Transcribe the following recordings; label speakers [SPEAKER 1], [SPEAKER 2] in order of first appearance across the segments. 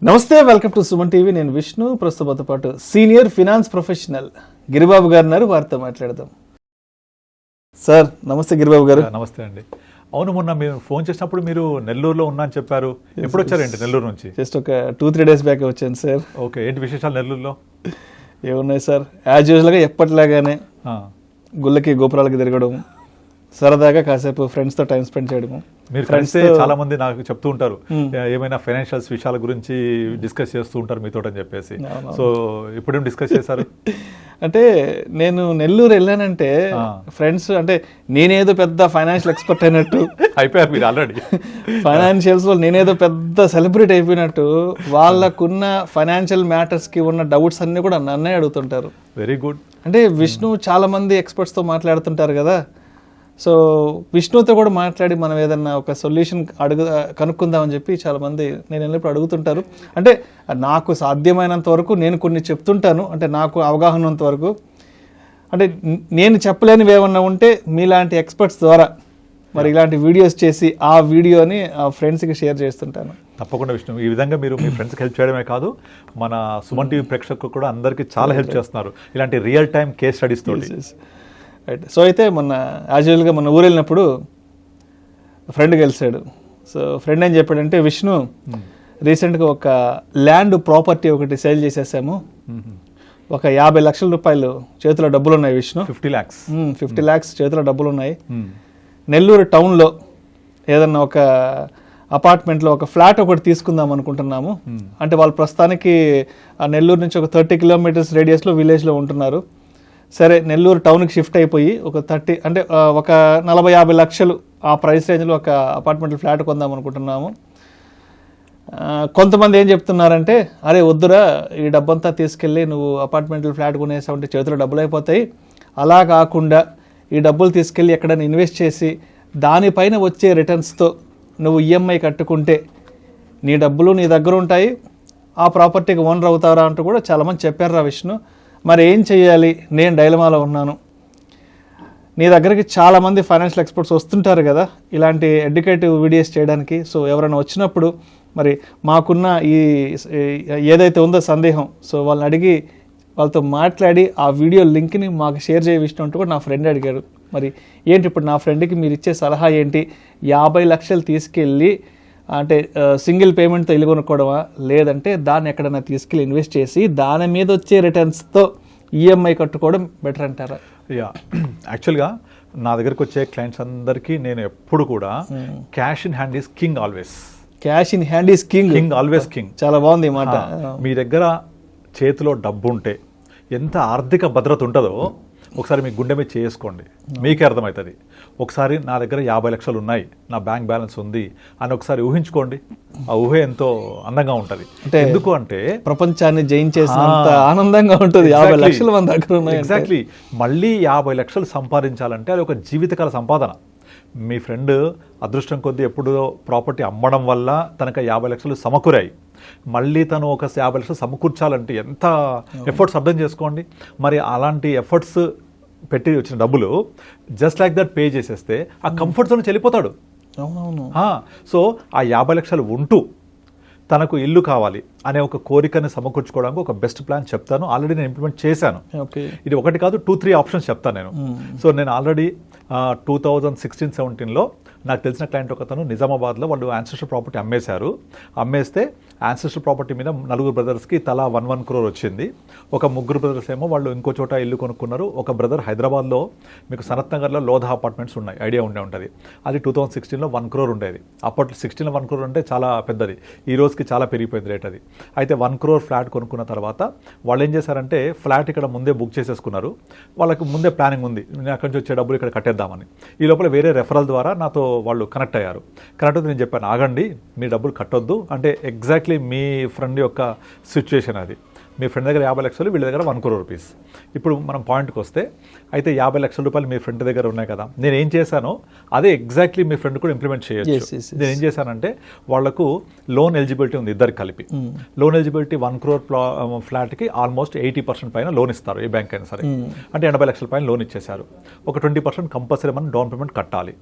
[SPEAKER 1] నమస్తే, welcome to Suman TV. నేను విష్ణు. ప్రస్తుతంతో పాటు సీనియర్ ఫినాన్స్ ప్రొఫెషనల్ గిరిబాబు గారు ఉన్నారు. వారితో మాట్లాడదాం. సార్ నమస్తే. గిరిబాబు గారు
[SPEAKER 2] నమస్తే అండి. అవును, మొన్న మీరు ఫోన్ చేసినప్పుడు మీరు నెల్లూరులో ఉన్నా అని చెప్పారు. ఎప్పుడు వచ్చారండి నెల్లూరు నుంచి?
[SPEAKER 1] జస్ట్ ఒక 2-3 days బ్యాక్ వచ్చాను సార్.
[SPEAKER 2] ఓకే, ఏంటి విశేషాలు నెల్లూరులో? ఏమున్నాయి
[SPEAKER 1] సార్, యాజ్ యూజువల్గా ఎప్పటిలాగానే గుళ్ళకి గోపురాలకి తిరగడం, సరదాగా కాసేపు ఫ్రెండ్స్తో టైం స్పెండ్ చేయడము.
[SPEAKER 2] మీరు ఫ్రెండ్స్ చాలా మంది నాకు చెప్తూ ఉంటారు, ఏమైనా ఫైనాన్షియల్స్ విషయాల గురించి డిస్కస్ చేస్తూ ఉంటారు మీతో అని చెప్పేసి. సో ఇప్పుడేం డిస్కస్ చేశారు?
[SPEAKER 1] అంటే నేను నెల్లూరు వెళ్ళానంటే ఫ్రెండ్స్, అంటే నేనేదో పెద్ద ఫైనాన్షియల్ ఎక్స్పర్ట్ అయినట్టు
[SPEAKER 2] అయిపోయారు మీరు ఆల్రెడీ.
[SPEAKER 1] ఫైనాన్షియల్స్ లో నేనేదో పెద్ద సెలబ్రిటీ అయిపోయినట్టు వాళ్ళకున్న ఫైనాన్షియల్ మ్యాటర్స్ కి ఉన్న డౌట్స్ అన్ని కూడా నన్నే అడుగుతుంటారు.
[SPEAKER 2] Very good.
[SPEAKER 1] అంటే విష్ణు చాలా మంది ఎక్స్పర్ట్స్ తో మాట్లాడుతుంటారు కదా, సో విష్ణుతో కూడా మాట్లాడి మనం ఏదన్నా ఒక సొల్యూషన్ కనుక్కుందామని చెప్పి చాలామంది నేను వెళ్ళినప్పుడు అడుగుతుంటారు. అంటే నాకు సాధ్యమైనంత వరకు నేను కొన్ని చెప్తుంటాను, అంటే నాకు అవగాహన ఉన్నంత వరకు. అంటే నేను చెప్పలేనివి ఏమన్నా ఉంటే మీలాంటి ఎక్స్పర్ట్స్ ద్వారా మరి ఇలాంటి వీడియోస్ చేసి ఆ వీడియోని ఫ్రెండ్స్కి షేర్ చేస్తుంటాను.
[SPEAKER 2] తప్పకుండా విష్ణు, ఈ విధంగా మీరు మీ ఫ్రెండ్స్కి హెల్ప్ చేయడమే కాదు, మన సుమన్ టీవీ ప్రేక్షకులు కూడా అందరికీ చాలా హెల్ప్ చేస్తున్నారు ఇలాంటి రియల్ టైమ్ కేస్ స్టడీస్ తోటి.
[SPEAKER 1] రైట్. సో అయితే మొన్న యాజువల్గా మన ఊరు వెళ్ళినప్పుడు ఫ్రెండ్ కలిసాడు. సో ఫ్రెండ్ ఏం చెప్పాడంటే, విష్ణు రీసెంట్గా ఒక ల్యాండ్ ప్రాపర్టీ ఒకటి సేల్ చేసేసాము, ఒక 50 లక్షల రూపాయలు చేతిలో డబ్బులు ఉన్నాయి విష్ణు. 50 lakhs చేతిలో డబ్బులు ఉన్నాయి. నెల్లూరు టౌన్లో ఏదన్నా ఒక అపార్ట్మెంట్లో ఒక ఫ్లాట్ ఒకటి తీసుకుందాం అనుకుంటున్నాము. అంటే వాళ్ళు ప్రస్తుతానికి నెల్లూరు నుంచి ఒక 30 kilometers రేడియస్లో విలేజ్లో ఉంటున్నారు. సరే, నెల్లూరు టౌన్కి షిఫ్ట్ అయిపోయి ఒక 30 అంటే ఒక 40-50 లక్షలు ఆ ప్రైస్ రేంజ్లో ఒక అపార్ట్మెంట్ ఫ్లాట్ కొందాం అనుకుంటున్నాము. కొంతమంది ఏం చెప్తున్నారంటే, అరే వద్దురా, ఈ డబ్బంతా తీసుకెళ్ళి నువ్వు అపార్ట్మెంట్ ఫ్లాట్ కొనేసావంటే చేతిలో డబ్బులు అయిపోతాయి, అలా కాకుండా ఈ డబ్బులు తీసుకెళ్ళి ఎక్కడైనా ఇన్వెస్ట్ చేసి దానిపైన వచ్చే రిటర్న్స్తో నువ్వు ఈఎంఐ కట్టుకుంటే నీ డబ్బులు నీ దగ్గర ఉంటాయి, ఆ ప్రాపర్టీకి ఓనర్ అవుతారా అంటూ కూడా చాలామంది చెప్పారు రా విష్ణు. మరి ఏం చేయాలి, నేను డైలమాలో ఉన్నాను. నీ దగ్గరికి చాలామంది ఫైనాన్షియల్ ఎక్స్పర్ట్స్ వస్తుంటారు కదా ఇలాంటి ఎడ్యుకేటివ్ వీడియోస్ చేయడానికి. సో ఎవరైనా వచ్చినప్పుడు మరి మాకున్న ఈ ఏదైతే ఉందో సందేహం, సో వాళ్ళని అడిగి వాళ్ళతో మాట్లాడి ఆ వీడియో లింక్ని మాకు షేర్ చేయవిష్టం అంటూ కూడా నా ఫ్రెండ్ అడిగాడు. మరి ఏంటి ఇప్పుడు నా ఫ్రెండ్కి మీరు ఇచ్చే సలహా ఏంటి? 50 లక్షలు తీసుకెళ్ళి అంటే సింగిల్ పేమెంట్తో ఇల్లు కొనుక్కోవడమా, లేదంటే దాన్ని ఎక్కడైనా తీసుకెళ్ళి ఇన్వెస్ట్ చేసి దాని మీద వచ్చే రిటర్న్స్తో ఈఎంఐ కట్టుకోవడం బెటర్ అంటారా?
[SPEAKER 2] యా, యాక్చువల్గా నా దగ్గరకు వచ్చే క్లయింట్స్ అందరికీ నేను ఎప్పుడు కూడా cash in hand is king always.
[SPEAKER 1] Cash in hand is king
[SPEAKER 2] always king.
[SPEAKER 1] చాలా బాగుంది ఈ మాట.
[SPEAKER 2] మీ దగ్గర చేతిలో డబ్బు ఉంటే ఎంత ఆర్థిక భద్రత ఉంటుందో ఒకసారి మీ గుండె మీద చేసుకోండి, మీకే అర్థమవుతుంది. ఒకసారి నా దగ్గర 50 లక్షలు ఉన్నాయి, నా బ్యాంక్ బ్యాలెన్స్ ఉంది అని ఒకసారి ఊహించుకోండి. ఆ ఊహ ఎంతో అందంగా ఉంటుంది. ఎందుకు అంటే
[SPEAKER 1] ప్రపంచాన్ని జయించేసినంత ఆనందంగా ఉంటుంది 50 లక్షలు మన దగ్గర ఉన్నాయి.
[SPEAKER 2] ఎగ్జాక్ట్లీ. మళ్ళీ 50 లక్షలు సంపాదించాలంటే అది ఒక జీవితకాల సంపాదన. మీ ఫ్రెండ్ అదృష్టం కొద్దీ ఎప్పుడో ప్రాపర్టీ అమ్మడం వల్ల తనకు 50 లక్షలు సమకూరాయి. మళ్ళీ తను ఒక 50 లక్షలు సమకూర్చాలంటే ఎంత ఎఫర్ట్స్ అర్థం చేసుకోండి. మరి అలాంటి ఎఫర్ట్స్ పెట్టి వచ్చిన డబ్బులు జస్ట్ లైక్ దట్ పే చేసేస్తే ఆ కంఫర్ట్ జోన్ వెళ్ళిపోతాడు. సో ఆ 50 లక్షలు ఉంటూ తనకు ఇల్లు కావాలి అనే ఒక కోరికని సమకూర్చుకోవడానికి ఒక బెస్ట్ ప్లాన్ చెప్తాను. ఆల్రెడీ నేను ఇంప్లిమెంట్ చేశాను. ఇది ఒకటి కాదు, 2-3 ఆప్షన్స్ చెప్తాను నేను. సో నేను ఆల్రెడీ 2016-17లో నాకు తెలిసిన క్లయింట్ ఒకతను నిజామాబాద్లో వాళ్ళు యాన్సెస్టర్ ప్రాపర్టీ అమ్మేశారు. అమ్మేస్తే యాన్సెస్టర్ ప్రాపర్టీ మీద 4 బ్రదర్స్కి తలా 1 crore వచ్చింది. ఒక 3 బ్రదర్స్ ఏమో వాళ్ళు ఇంకో చోట ఇల్లు కొనుక్కున్నారు. ఒక బ్రదర్ హైదరాబాద్లో మీకు సనత్ నగర్లో లోధా అపార్ట్మెంట్స్ ఉన్నాయి, ఐడియా ఉంటుంది. అది 2016లో 1 crore ఉండేది. అప్పట్లో 16లో 1 crore అంటే చాలా పెద్దది. ఈ రోజుకి చాలా పెరిగిపోయింది రేట్ అది. అయితే 1 crore ఫ్లాట్ కొనుక్కున్న తర్వాత వాళ్ళు ఏం చేశారంటే ఫ్లాట్ ఇక్కడ ముందే బుక్ చేసేసుకున్నారు. వాళ్ళకి ముందే ప్లానింగ్ ఉంది, నేను అక్కడి నుంచి వచ్చే డబ్బులు ఇక్కడ కట్టేద్దామని. ఈ లోపల వేరే రెఫరల్ ద్వారా నాతో వాళ్ళు కనెక్ట్ అయ్యారు. కనెక్ట్ అయితే నేను చెప్పాను, ఆగండి, మీ డబ్బులు కట్టొద్దు అంటే ఎగ్జాక్ట్లీ మీ ఫ్రెండ్ యొక్క సిచ్యువేషన్ అది. మీ ఫ్రెండ్ దగ్గర 50 లక్షలు, వీళ్ళ దగ్గర 1 crore రూపీస్. ఇప్పుడు మనం పాయింట్కి వస్తే, అయితే 50 లక్షల రూపాయలు మీ ఫ్రెండ్ దగ్గర ఉన్నాయి కదా, నేను ఏం చేశానో అదే ఎగ్జాక్ట్లీ మీ ఫ్రెండ్ కూడా ఇంప్లిమెంట్ చేయొచ్చు. నేను ఏం చేశానంటే, వాళ్లకు లోన్ ఎలిజిబిలిటీ ఉంది ఇద్దరికి కలిపి. లోన్ ఎలిజిబిలిటీ 1 crore ఫ్లాట్కి ఆల్మోస్ట్ 80% పైన లోన్ ఇస్తారు ఏ బ్యాంక్ అయినా సరే. అంటే 80 లక్షల పైన లోన్ ఇచ్చేశారు. ఒక 20% కంపల్సరీ మనం డౌన్ పేమెంట్ కట్టాలి.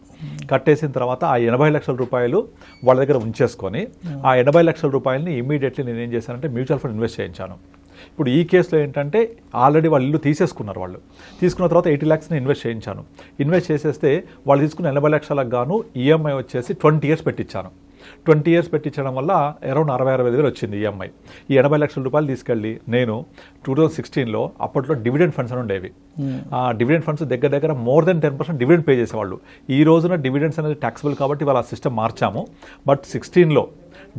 [SPEAKER 2] కట్టేసిన తర్వాత ఆ 80 లక్షల రూపాయలు వాళ్ళ దగ్గర ఉంచేసుకొని ఆ 80 లక్షల రూపాయలని ఇమీడియట్లీ నేను ఏం చేశానంటే మ్యూచువల్ ఫండ్ ఇన్వెస్ట్ చేయించాను. ఇప్పుడు ఈ కేసులో ఏంటంటే ఆల్రెడీ వాళ్ళు ఇల్లు తీసేసుకున్నారు. వాళ్ళు తీసుకున్న తర్వాత 80 lakhsని ఇన్వెస్ట్ చేయించాను. ఇన్వెస్ట్ చేసేస్తే వాళ్ళు తీసుకున్న 80 లక్షలకు గాను ఈఎంఐ వచ్చేసి 20 years పెట్టించాను. 20 years పెట్టించడం వల్ల అరౌండ్ 60-65 వేలు వచ్చింది ఈఎంఐ. ఈ 80 లక్షల రూపాయలు తీసుకెళ్ళి నేను 2016లో అప్పట్లో డివిడెండ్ ఫండ్స్ అని ఉండేవి. ఆ డివిడెండ్ ఫండ్స్ దగ్గర మోర్ దెన్ 10% డివిడెండ్ పే చేసేవాళ్ళు. ఈ రోజున డివిడెండ్స్ అనేది ట్యాక్సిబుల్ కాబట్టి వాళ్ళ సిస్టమ్ మార్చాము. బట్ 16లో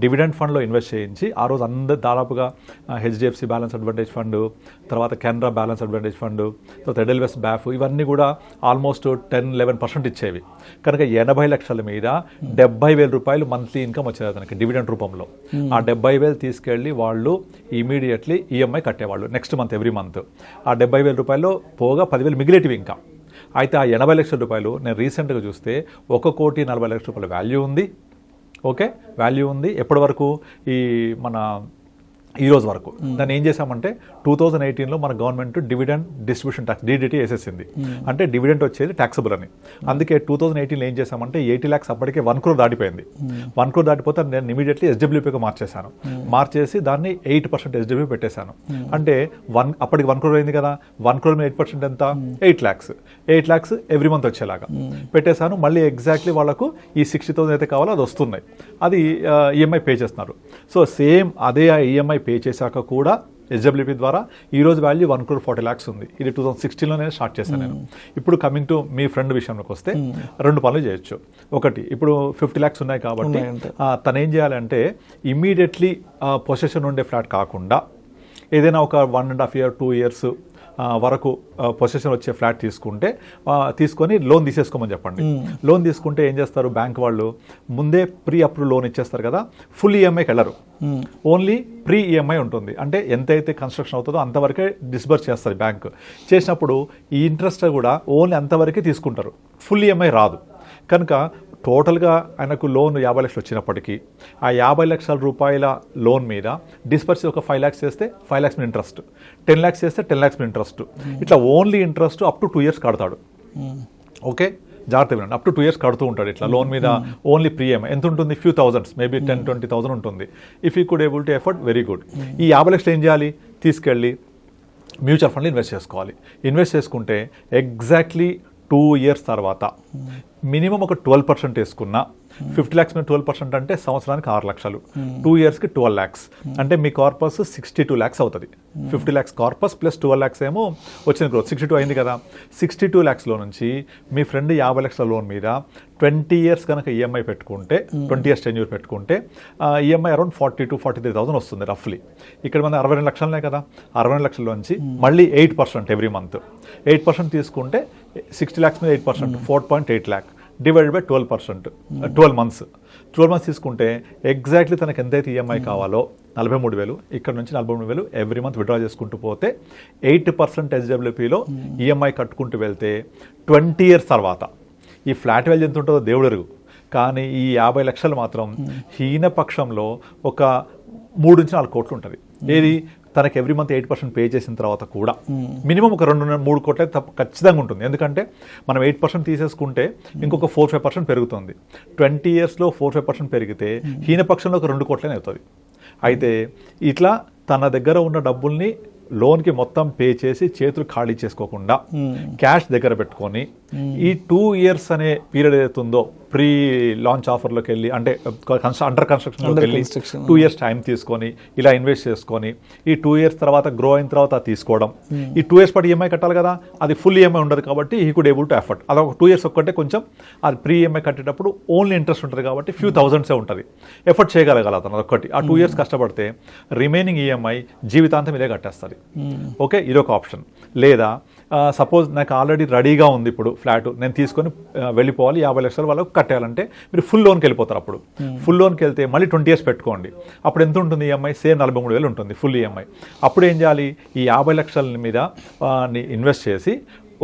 [SPEAKER 2] డివిడెండ్ ఫండ్లో ఇన్వెస్ట్ చేయించి ఆ రోజు అందరు దాదాపుగా హెచ్డిఎఫ్సి బ్యాలెన్స్ అడ్వాంటేజ్ ఫండ్, తర్వాత కెనరా బ్యాలెన్స్ అడ్వాంటేజ్ ఫండ్, తర్వాత ఎడెల్వెస్ట్ బ్యాఫ్, ఇవన్నీ కూడా ఆల్మోస్ట్ 10-11% ఇచ్చేవి. కనుక 80 లక్షల మీద 70,000 రూపాయలు మంత్లీ ఇన్కమ్ వచ్చేది అతనికి డివిడెండ్ రూపంలో. ఆ 70,000 తీసుకెళ్ళి వాళ్ళు ఇమీడియట్లీ ఈఎంఐ కట్టేవాళ్ళు నెక్స్ట్ మంత్, ఎవ్రీ మంత్. ఆ 70,000 రూపాయలు పోగా 10,000 మిగిలేటివి ఇంకా. అయితే ఆ 80 లక్షల రూపాయలు నేను రీసెంట్గా చూస్తే 1,40,40,00,000 రూపాయల వాల్యూ ఉంది. ఓకే, వాల్యూ ఉంది. ఎప్పటి వరకు? మన ఈ రోజు వరకు. దాన్ని ఏం చేశామంటే 2018లో మన government dividend distribution tax DDT వేసేసింది. అంటే డివిడెంట్ వచ్చేది ట్యాక్సబుల్ అని. అందుకే 2018లో ఏం చేశామంటే 80 lakhs అప్పటికే 1 crore దాటిపోయింది. 1 crore దాటిపోతే నేను ఇమీడియట్లీ SWPగా మార్చేశాను. మార్చేసి దాన్ని 8% SWP పెట్టేశాను. అంటే అప్పటికి 1 crore అయింది కదా, 1 crore మీద 8% ఎంత? 8 lakhs. 8 lakhs ఎవ్రీ మంత్ వచ్చేలాగా పెట్టేశాను. మళ్ళీ ఎగ్జాక్ట్లీ వాళ్ళకు ఈ 60,000 అయితే కావాలో అది వస్తున్నాయి. అది ఈఎంఐ పే చేస్తున్నారు. సో సేమ్ అదే ఈఎంఐ పే చేశాక కూడా SWP ద్వారా ఈరోజు వాల్యూ 1,40,00,000 ఉంది. ఇది 2016లో నేను స్టార్ట్ చేశాను నేను. ఇప్పుడు కమింగ్ టు మీ ఫ్రెండ్ విషయంలోకి వస్తే 2 పనులు చేయొచ్చు. ఒకటి, ఇప్పుడు 50 lakhs ఉన్నాయి కాబట్టి తను ఏం చేయాలంటే ఇమ్మీడియట్లీ పొసెషన్ ఉండే ఫ్లాట్ కాకుండా ఏదైనా ఒక 1.5 year 2 years వరకు పొసెషన్ వచ్చే ఫ్లాట్ తీసుకొని లోన్ తీసేసుకోమని చెప్పండి. లోన్ తీసుకుంటే ఏం చేస్తారు బ్యాంక్ వాళ్ళు, ముందే ప్రీ అప్రూవ్ లోన్ ఇచ్చేస్తారు కదా, ఫుల్ ఈఎంఐకి వెళ్ళరు. ఓన్లీ ప్రీ ఈఎంఐ ఉంటుంది. అంటే ఎంతైతే కన్స్ట్రక్షన్ అవుతుందో అంతవరకే డిస్బర్స్ చేస్తారు బ్యాంక్. చేసినప్పుడు ఈ ఇంట్రెస్ట్ కూడా ఓన్లీ అంతవరకే తీసుకుంటారు, ఫుల్ ఈఎంఐ రాదు. కనుక టోటల్గా ఆయనకు లోన్ 50 లక్షలు వచ్చినప్పటికీ ఆ 50 లక్షల రూపాయల లోన్ మీద డిస్పర్స్ ఒక 5 lakhs చేస్తే 5 lakhs మీద ఇంట్రెస్ట్, 10 lakhs చేస్తే 10 lakhs మీద ఇంట్రెస్ట్, ఇట్లా only interest up to 2 years కడతాడు. ఓకే, జాగ్రత్త వినండి. అప్ టు 2 years కడుతూ ఉంటాడు ఇట్లా లోన్ మీద. ఓన్లీ ప్రీఎం ఎంత ఉంటుంది? few thousands, మేబీ 10-20,000 ఉంటుంది. If you could able to effort, very good. ఈ 50 లక్షలు ఏం చేయాలి? తీసుకెళ్ళి మ్యూచువల్ ఫండ్లో ఇన్వెస్ట్ చేసుకోవాలి. ఇన్వెస్ట్ చేసుకుంటే ఎగ్జాక్ట్లీ 2 years తర్వాత మినిమం ఒక 12% వేసుకున్నా, 50 lakhs మీద 12% అంటే సంవత్సరానికి 6 లక్షలు, 2 yearsకి 12 lakhs. అంటే మీ కార్పస్ 62 lakhs అవుతుంది. 50 lakhs కార్పస్ ప్లస్ 12 lakhs ఏమో వచ్చిన గ్రోత్ 62 అయింది కదా. 62 lakhsలో నుంచి మీ ఫ్రెండ్ 50 లక్షల లోన్ మీద 20 years కనుక ఈఎంఐ పెట్టుకుంటే, 20 years టెన్యూర్ పెట్టుకుంటే ఈఎంఐ అరౌండ్ 42,000-43,000 వస్తుంది రఫ్లీ. ఇక్కడ మన 62 లక్షలనే కదా, 62 లక్షల్లోంచి మళ్ళీ 8% ఎవ్రీ మంత్ 8% తీసుకుంటే 60 lakhs మీద 8% 4.8 lakh divided by 12%, 12 months. 12 months తీసుకుంటే ఎగ్జాక్ట్లీ తనకు ఎంతైతే ఈఎంఐ కావాలో 43,000, ఇక్కడ నుంచి 43,000 ఎవ్రీ మంత్ విత్డ్రా చేసుకుంటూ పోతే 8% SWPలో ఈఎంఐ కట్టుకుంటూ వెళ్తే 20 years తర్వాత ఈ ఫ్లాట్ వాల్యూ ఎంత ఉంటుందో దేవుడు ఎరుగు. కానీ ఈ 50 లక్షలు మాత్రం హీనపక్షంలో ఒక 3-4 కోట్లు ఉంటుంది. ఏది? తనకి ఎవ్రీ మంత్ 8% పే చేసిన తర్వాత కూడా మినిమం ఒక 2-3 కోట్ల ఖచ్చితంగా ఉంటుంది. ఎందుకంటే మనం 8% తీసేసుకుంటే ఇంకొక 4-5% పెరుగుతుంది. 20 yearsలో 4-5% పెరిగితే హీనపక్షంలో ఒక 2 కోట్లనే అవుతుంది. అయితే ఇట్లా తన దగ్గర ఉన్న డబ్బుల్ని లోన్కి మొత్తం పే చేసి చేతులు ఖాళీ చేసుకోకుండా క్యాష్ దగ్గర పెట్టుకొని ఈ 2 years అనే పీరియడ్ ఏదైతుందో ప్రీ లాంచ్ ఆఫర్లోకి వెళ్ళి, అంటే అండర్ కన్స్ట్రక్షన్లోకి వెళ్ళి 2 years టైం తీసుకొని ఇలా ఇన్వెస్ట్ చేసుకొని ఈ 2 years తర్వాత గ్రో అయిన తర్వాత తీసుకోవడం. ఈ 2 years పాటు ఈఎంఐ కట్టాలి కదా, అది ఫుల్ ఈఎంఐ ఉండదు కాబట్టి he could able to effort. అలా ఒక 2 years ఒక్కటే కొంచెం అది ప్రీ ఈఎంఐ కట్టేటప్పుడు ఓన్లీ ఇంట్రెస్ట్ ఉంటుంది కాబట్టి few thousands ఉంటుంది. ఎఫర్ట్ చేయగలగాలి అతను అదొక్కటి. ఆ 2 years కష్టపడితే రిమైనింగ్ ఈఎంఐ జీవితాంతం ఇదే కట్టేస్తుంది. ఓకే, ఇదొక ఆప్షన్. లేదా సపోజ్ నాకు ఆల్రెడీ రెడీగా ఉంది ఇప్పుడు ఫ్లాట్, నేను తీసుకొని వెళ్ళిపోవాలి, 50 లక్షలు వాళ్ళకు కట్టాలంటే మీరు ఫుల్ లోన్కి వెళ్ళిపోతారు. అప్పుడు ఫుల్ లోన్కి వెళ్తే మళ్ళీ 20 years పెట్టుకోండి. అప్పుడు ఎంత ఉంటుంది ఈఎంఐ? సేమ్ 43,000 ఉంటుంది ఫుల్ ఈఎంఐ. అప్పుడు ఏం చేయాలి? ఈ 50 లక్షల మీద ఇన్వెస్ట్ చేసి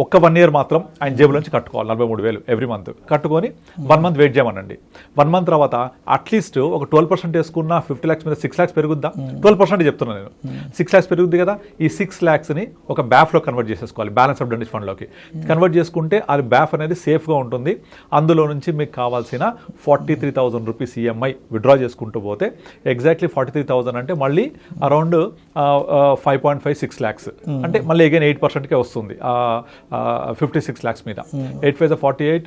[SPEAKER 2] ఒక్క 1 year మాత్రం ఆయన జేబులోంచి కట్టుకోవాలి 43,000 ఎవ్రీ మంత్. కట్టుకొని 1 month వెయిట్ చేయమనండి. 1 month తర్వాత అట్లీస్ట్ ఒక 12% వేసుకున్న 50 lakhs మీద 6 lakhs పెరుగుద్దా? 12% చెప్తున్నాను నేను. 6 lakhs పెరుగుద్ది కదా. ఈ 6 lakhsని ఒక బ్యాఫ్లో కన్వర్ట్ చేసేసుకోవాలి, బ్యాలెన్స్ ఆఫ్ డెంటిస్ట్ ఫండ్లోకి కన్వర్ట్ చేసుకుంటే అది బ్యాఫ్ అనేది సేఫ్గా ఉంటుంది. అందులో నుంచి మీకు కావాల్సిన 43,000 రూపీస్ ఈఎంఐ విత్డ్రా చేసుకుంటూ పోతే ఎగ్జాక్ట్లీ 43,000 అంటే మళ్ళీ అరౌండ్ 5.56 lakhs అంటే మళ్ళీ అగైన్ 8%కే వస్తుంది 56 lakhs మీద. 8 5 48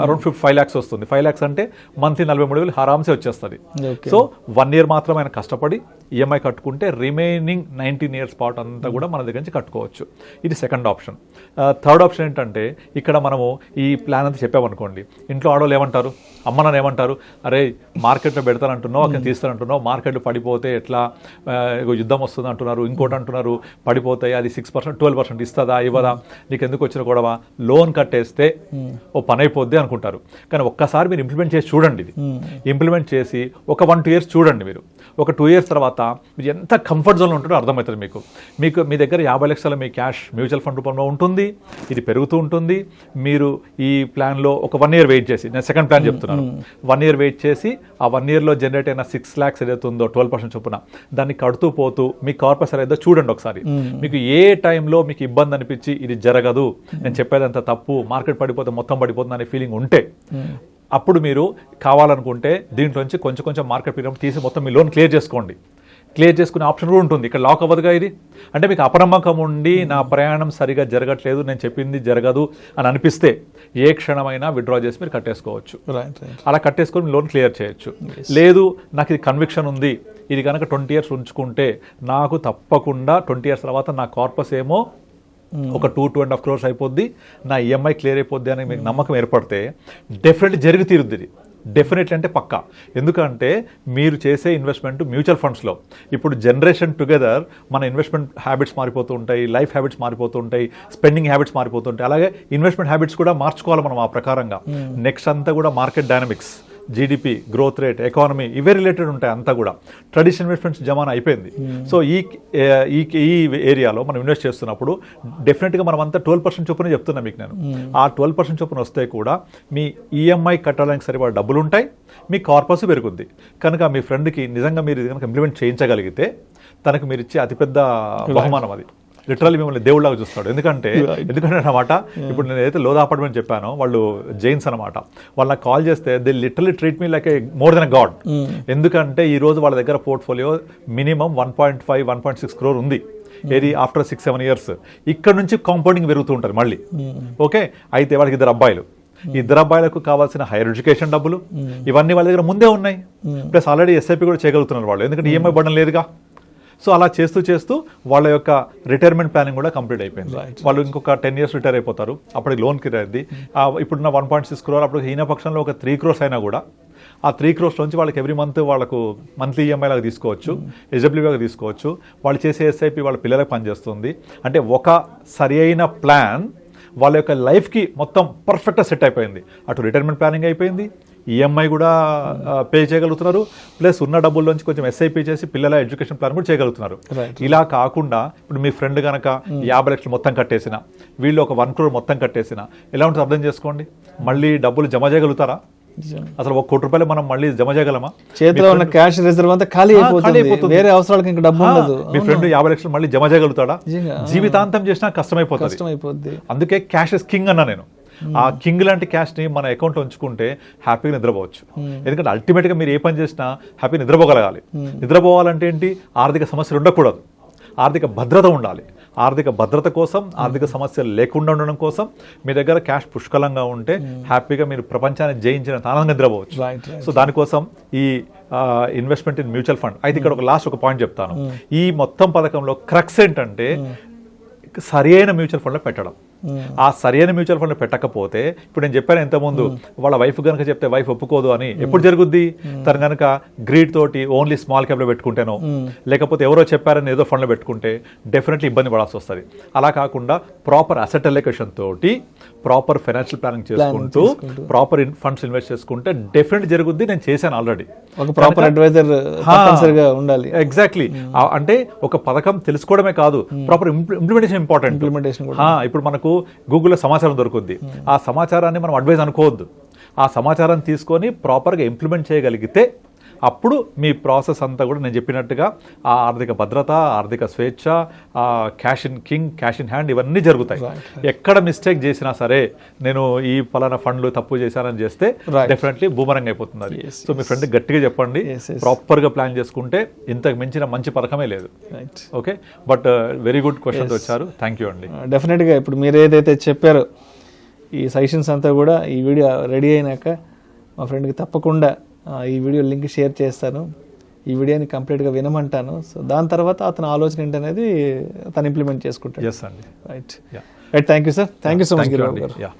[SPEAKER 2] అరౌండ్ 5 lakhs వస్తుంది. 5 lakhs అంటే మంత్లీ 43,000 ఆరామ్సే వచ్చేస్తుంది. సో 1 year మాత్రం ఆయన కష్టపడి ఈఎంఐ కట్టుకుంటే రిమైనింగ్ 19 years పాటు అంతా కూడా మన దగ్గర నుంచి కట్టుకోవచ్చు. ఇది సెకండ్ ఆప్షన్. థర్డ్ ఆప్షన్ ఏంటంటే ఇక్కడ మనము ఈ ప్లాన్ అంతా చెప్పామనుకోండి, ఇంట్లో ఆడవాళ్ళు ఏమంటారు, అమ్మ నాన్న ఏమంటారు, అరే మార్కెట్లో పెడతానంటున్నావు, అక్కడ తీస్తానంటున్నావు, మార్కెట్ పడిపోతే ఎట్లా, యుద్ధం వస్తుంది అంటున్నారు, ఇంకోటి అంటున్నారు, పడిపోతాయి, అది 6% 12% ఇస్తుందా ఇవ్వదా, నీకు ఎందుకు వచ్చిన గొడవ, లోన్ కట్టేస్తే ఓ పని అయిపోద్ది అనుకుంటారు. కానీ ఒక్కసారి మీరు ఇంప్లిమెంట్ చేసి చూడండి. ఇది ఇంప్లిమెంట్ చేసి ఒక 1-2 years చూడండి. మీరు ఒక 2 years తర్వాత మీరు ఎంత కంఫర్ట్ జోన్లో ఉంటుందో అర్థమవుతుంది మీకు. మీ దగ్గర 50 లక్షల మీ క్యాష్ మ్యూచువల్ ఫండ్ రూపంలో ఉంటుంది, ఇది పెరుగుతూ ఉంటుంది. మీరు ఈ ప్లాన్లో ఒక 1 year వెయిట్ చేసి, నేను సెకండ్ ప్లాన్ చెప్తున్నాను, 1 year వెయిట్ చేసి ఆ 1 yearలో జనరేట్ అయిన 6 lakhs ఏదైతే ఉందో 12% చొప్పున దాన్ని కడుతూ పోతూ మీ కార్పస్ ఏదో చూడండి ఒకసారి. మీకు ఏ టైంలో మీకు ఇబ్బంది అనిపించి ఇది జరగదు, నేను చెప్పేదంతా తప్పు, మార్కెట్ పడిపోతే మొత్తం పడిపోతుంది అనే ఫీలింగ్ ఉంటే అప్పుడు మీరు కావాలనుకుంటే దీంట్లోంచి కొంచెం మార్కెట్ పీరియడ్ తీసి మొత్తం మీ లోన్ క్లియర్ చేసుకోండి. క్లియర్ చేసుకునే ఆప్షన్ కూడా ఉంటుంది. ఇక్కడ లాక్ అవ్వదుగా ఇది. అంటే మీకు అపనమ్మకం ఉండి నా ప్రయాణం సరిగా జరగట్లేదు, నేను చెప్పింది జరగదు అని అనిపిస్తే ఏ క్షణమైనా విత్డ్రా చేసి మీరు కట్టేసుకోవచ్చు. అలా కట్టేసుకొని లోన్ క్లియర్ చేయొచ్చు. లేదు నాకు ఇది కన్విక్షన్ ఉంది, ఇది కనుక 20 years ఉంచుకుంటే నాకు తప్పకుండా 20 years తర్వాత నా కార్పస్ ఏమో ఒక 2.5 crores అయిపోద్ది, నా ఈఎంఐ క్లియర్ అయిపోద్ది అని మీకు నమ్మకం ఏర్పడితే డెఫినెట్లీ జరిగి తీరుద్ది. ఇది డెఫినెట్లీ అంటే పక్కా. ఎందుకంటే మీరు చేసే ఇన్వెస్ట్మెంట్ మ్యూచువల్ ఫండ్స్లో ఇప్పుడు జనరేషన్ టుగెదర్ మన ఇన్వెస్ట్మెంట్ హ్యాబిట్స్ మారిపోతూ ఉంటాయి, లైఫ్ హ్యాబిట్స్ మారిపోతూ ఉంటాయి, స్పెండింగ్ హ్యాబిట్స్ మారిపోతూ ఉంటాయి. అలాగే ఇన్వెస్ట్మెంట్ హ్యాబిట్స్ కూడా మార్చుకోవాలి మనం ఆ ప్రకారంగా. నెక్స్ట్ అంతా కూడా market dynamics, GDP, growth rate, economy ఇవే రిలేటెడ్ ఉంటాయి అంతా కూడా. ట్రెడిషనల్ ఇన్వెస్ట్మెంట్స్ జమానా అయిపోయింది. సో ఈ ఏరియాలో మనం ఇన్వెస్ట్ చేస్తున్నప్పుడు డెఫినెట్గా మనం అంతా 12% చొప్పున చెప్తున్నాను మీకు నేను. ఆ 12% చొప్పున వస్తే కూడా మీ ఈఎంఐ కట్టడానికి సరిపడా డబ్బులు ఉంటాయి, మీ కార్పస్ పెరుగుద్ది. కనుక మీ ఫ్రెండ్కి నిజంగా మీరు కనుక ఇంప్లిమెంట్ చేయించగలిగితే తనకు మీరు ఇచ్చే అతిపెద్ద బహుమానం అది. లిటరల్లీ మిమ్మల్ని దేవుళ్ళగా చూస్తాడు. ఎందుకంటే అనమాట ఇప్పుడు నేను ఏదైతే లోదా అపార్ట్మెంట్ చెప్పానో వాళ్ళు జైన్స్ అనమాట, వాళ్ళు నాకు కాల్ చేస్తే they literally treat me like A more than a God. ఎందుకంటే ఈ రోజు వాళ్ళ దగ్గర పోర్ట్ఫోలియో మినిమం 1.5 1.6 crore ఉంది. ఏది ఆఫ్టర్ 6-7 years ఇక్కడ నుంచి కాంపౌండింగ్ పెరుగుతూ ఉంటారు మళ్ళీ. ఓకే, అయితే వాళ్ళకి 2 అబ్బాయిలు, 2 అబ్బాయిలకు కావాల్సిన హైయర్ ఎడ్యుకేషన్ డబ్బులు ఇవన్నీ వాళ్ళ దగ్గర ముందే ఉన్నాయి. ప్లస్ ఆల్రెడీ ఎస్ఐపి కూడా చేయగలుగుతున్నారు వాళ్ళు, ఎందుకంటే ఈఎంఐ బడ్డం లేదుగా. సో అలా చేస్తూ వాళ్ళ యొక్క రిటైర్మెంట్ ప్లానింగ్ కూడా కంప్లీట్ అయిపోయింది. వాళ్ళు ఇంకొక 10 years రిటైర్ అయిపోతారు. అప్పటికి లోన్ క్లియర్ అయింది. ఇప్పుడున్న 1.6 crore అప్పుడు హీన పక్షంలో ఒక 3 crores అయినా కూడా ఆ 3 crores నుంచి వాళ్ళకి ఎవ్రీ మంత్ వాళ్ళకు మంత్లీ ఈఎంఐ లాగా తీసుకోవచ్చు, ఎస్డబ్ల్యూగా తీసుకోవచ్చు. వాళ్ళు చేసే ఎస్ఐపి వాళ్ళ పిల్లలకు పనిచేస్తుంది. అంటే ఒక సరి అయిన ప్లాన్ వాళ్ళ యొక్క లైఫ్కి మొత్తం పర్ఫెక్ట్గా సెట్ అయిపోయింది. అటు రిటైర్మెంట్ ప్లానింగ్ అయిపోయింది, ఈఎంఐ కూడా పే చేయగలుగుతున్నారు, ప్లస్ ఉన్న డబ్బుల్లోంచి కొంచెం ఎస్ఐపి చేసి పిల్లల ఎడ్యుకేషన్ ప్లాన్ కూడా చేయగలుగుతున్నారు. ఇలా కాకుండా ఇప్పుడు మీ ఫ్రెండ్ కనుక 50 లక్షలు మొత్తం కట్టేసిన, వీళ్ళు ఒక 1 crore మొత్తం కట్టేసిన, ఎలా ఉంటుంది అర్థం చేసుకోండి. మళ్ళీ డబ్బులు జమ చేయగలుగుతారా? అసలు 1 కోటి రూపాయలు మనం మళ్ళీ జమ చేయగలమా?
[SPEAKER 1] చేతిలో ఉన్న క్యాష్ రిజర్వ్ అంతా ఖాళీ అయిపోతుంది, వేరే అవసరాలకు ఇంకా డబ్బు ఉండదు.
[SPEAKER 2] మీ ఫ్రెండ్ 50 లక్షలు మళ్ళీ జమ చేయగలుగుతాడా? జీవితాంతం చేసినా కష్టమైపోతుంది. అందుకే క్యాష్ ఇస్ కింగ్ అన్నా నేను. ఆ కింగ్ లాంటి క్యాష్ని మన అకౌంట్లో ఉంచుకుంటే హ్యాపీగా నిద్రపోవచ్చు. ఎందుకంటే అల్టిమేట్గా మీరు ఏ పని చేసినా హ్యాపీ నిద్రపోగలగాలి. నిద్రపోవాలంటే ఏంటి? ఆర్థిక సమస్యలు ఉండకూడదు, ఆర్థిక భద్రత ఉండాలి. ఆర్థిక భద్రత కోసం, ఆర్థిక సమస్యలు లేకుండా ఉండడం కోసం మీ దగ్గర క్యాష్ పుష్కలంగా ఉంటే హ్యాపీగా మీరు ప్రపంచాన్ని జయించినంత ఆనందంగా నిద్రపోవచ్చు. సో దానికోసం ఈ ఇన్వెస్ట్మెంట్ ఇన్ మ్యూచువల్ ఫండ్. అయితే ఇక్కడ ఒక పాయింట్ చెప్తాను. ఈ మొత్తం పథకంలో క్రక్స్ ఏంటంటే సరి అయిన మ్యూచువల్ ఫండ్లో పెట్టడం. ఆ సరైన మ్యూచువల్ ఫండ్ పెట్టకపోతే ఇప్పుడు నేను చెప్పాను ఇంతకుముందు వాళ్ళ వైఫ్ కనుక చెప్తే వైఫ్ ఒప్పుకోదు అని ఎప్పుడు జరుగుద్ది తను కనుక గ్రీడ్ తోటి ఓన్లీ స్మాల్ క్యాప్ లో పెట్టుకుంటేనో లేకపోతే ఎవరో చెప్పారని ఏదో ఫండ్ లో పెట్టుకుంటే డెఫినెట్లీ ఇబ్బంది పడాల్సి వస్తుంది. అలా కాకుండా ప్రాపర్ అసెట్ అలొకేషన్ తోటి ప్రాపర్ ఫైనాన్షియల్ ప్లానింగ్ చేసుకుంటూ ప్రాపర్ ఫండ్స్ ఇన్వెస్ట్ చేసుకుంటే డెఫినెట్ జరుగుద్ది. నేను చేశాను ఆల్రెడీ.
[SPEAKER 1] ఒక ప్రాపర్ అడ్వైజర్ తప్పనిసరిగా ఉండాలి.
[SPEAKER 2] ఎగ్జాక్ట్లీ. అంటే ఒక పథకం తెలుసుకోవడమే కాదు, ప్రాపర్ ఇంప్లిమెంటేషన్ ఇంపార్టెంట్. ఇప్పుడు మనకు గూగుల్లో సమాచారం దొరుకుద్ది, ఆ సమాచారాన్ని మనం అడ్వైజ్ అనుకోవద్దు. ఆ సమాచారాన్ని తీసుకొని ప్రాపర్గా ఇంప్లిమెంట్ చేయగలిగితే అప్పుడు మీ ప్రాసెస్ అంతా కూడా నేను చెప్పినట్టుగా ఆ ఆర్థిక భద్రత, ఆర్థిక స్వేచ్ఛ, cash in king, cash in hand ఇవన్నీ జరుగుతాయి. ఎక్కడ మిస్టేక్ చేసినా సరే నేను ఈ పలానా ఫండ్లు తప్పు చేశానని చేస్తే డెఫినెట్లీ బూమరంగ్ అయిపోతుంది అది. సో మీ ఫ్రెండ్ గట్టిగా చెప్పండి, ప్రాపర్గా ప్లాన్ చేసుకుంటే ఇంతకు మించిన మంచి పథకమే లేదు. Okay, but very good questions వచ్చారు. థ్యాంక్ యూ అండి.
[SPEAKER 1] డెఫినెట్గా ఇప్పుడు మీరు ఏదైతే చెప్పారో ఈ సజెషన్స్ అంతా కూడా ఈ వీడియో రెడీ అయినాక మా ఫ్రెండ్కి తప్పకుండా ఈ వీడియో లింక్ షేర్ చేస్తాను. ఈ వీడియోని కంప్లీట్గా వినమంటాను. సో దాని తర్వాత అతని ఆలోచన ఏంటనేది తను ఇంప్లిమెంట్ చేసుకుంటాడు.
[SPEAKER 2] ఎస్ అండి.
[SPEAKER 1] Right. Thank you sir. Thank you so much Giribabu గారు.